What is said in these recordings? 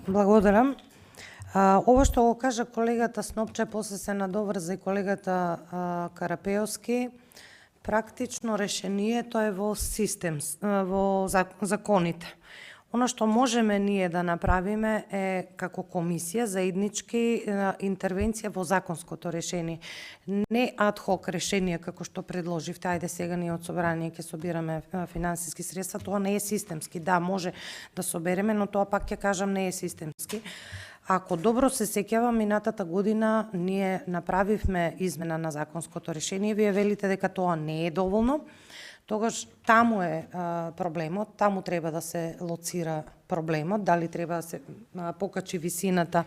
Благодарам. Ова што го кажа колегата Снопче, после се надоврза и колегата Карапеовски, практично решението е во систем, во законите. Оно што можеме ние да направиме е како комисија заеднички интервенција во законското решение. Не адхок решение како што предложивте, ајде сега ние од собрание ќе собираме финансиски средства, тоа не е системски. Да, може да собереме, но тоа пак ќе кажам не е системски. Ако добро се сеќавам, минатата година ние направивме измена на законското решение, вие велите дека тоа не е доволно. Тогаш таму е проблемот, таму треба да се лоцира проблемот, дали треба да се покачи висината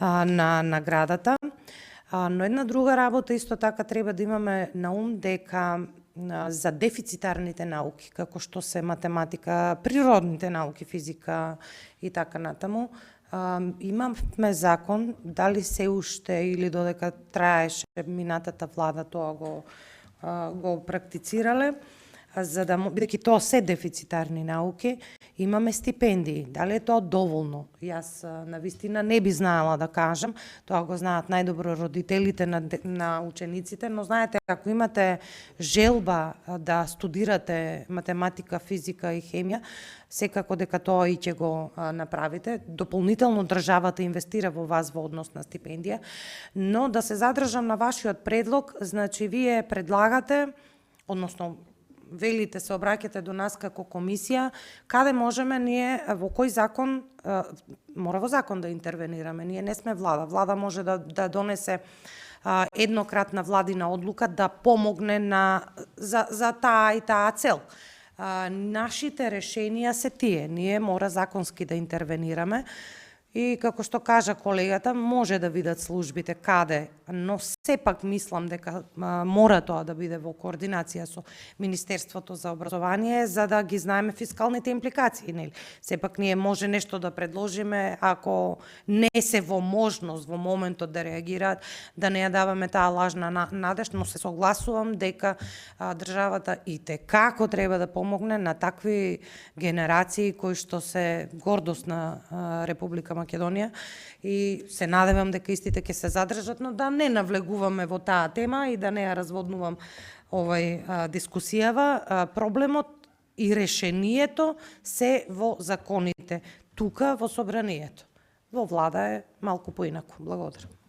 на наградата. Но една друга работа исто така треба да имаме на ум дека за дефицитарните науки, како што се математика, природните науки, физика и така натаму, имаме закон, дали се уште или додека траеше минатата влада тоа го практицирале, за да бидејќи тоа се дефицитарни науки, имаме стипендии. Дали е тоа доволно? Јас навистина не би знаела да кажам, тоа го знаат најдобро родителите на учениците, но знаете, ако имате желба да студирате математика, физика и хемија, секако дека тоа и ќе го направите. Дополнително државата инвестира во вас во однос на стипендија, но да се задржам на вашиот предлог, значи вие предлагате, односно велите, се обраќате до нас како комисија, каде можеме ние, во кој закон, мора во закон да интервенираме, ние не сме влада. Влада може да донесе еднократна владина одлука да помогне за таа и таа цел. Нашите решенија се тие, ние мора законски да интервенираме. И како што кажа колегата, може да видат службите каде, но сепак мислам дека мора тоа да биде во координација со Министерството за образование, за да ги знаеме фискалните импликации, нели? Сепак ние може нешто да предложиме, ако не се во можност во моментот да реагираат, да не ја даваме таа лажна надеж, но се согласувам дека државата итекако треба да помогне на такви генерации кои што се гордост на Република Македонија, и се надевам дека истите ќе се задржат, но да не навлегуваме во таа тема и да не ја разводнувам дискусијава. Проблемот и решението се во законите, тука во собранието. Во влада е малку поинаку. Благодарам.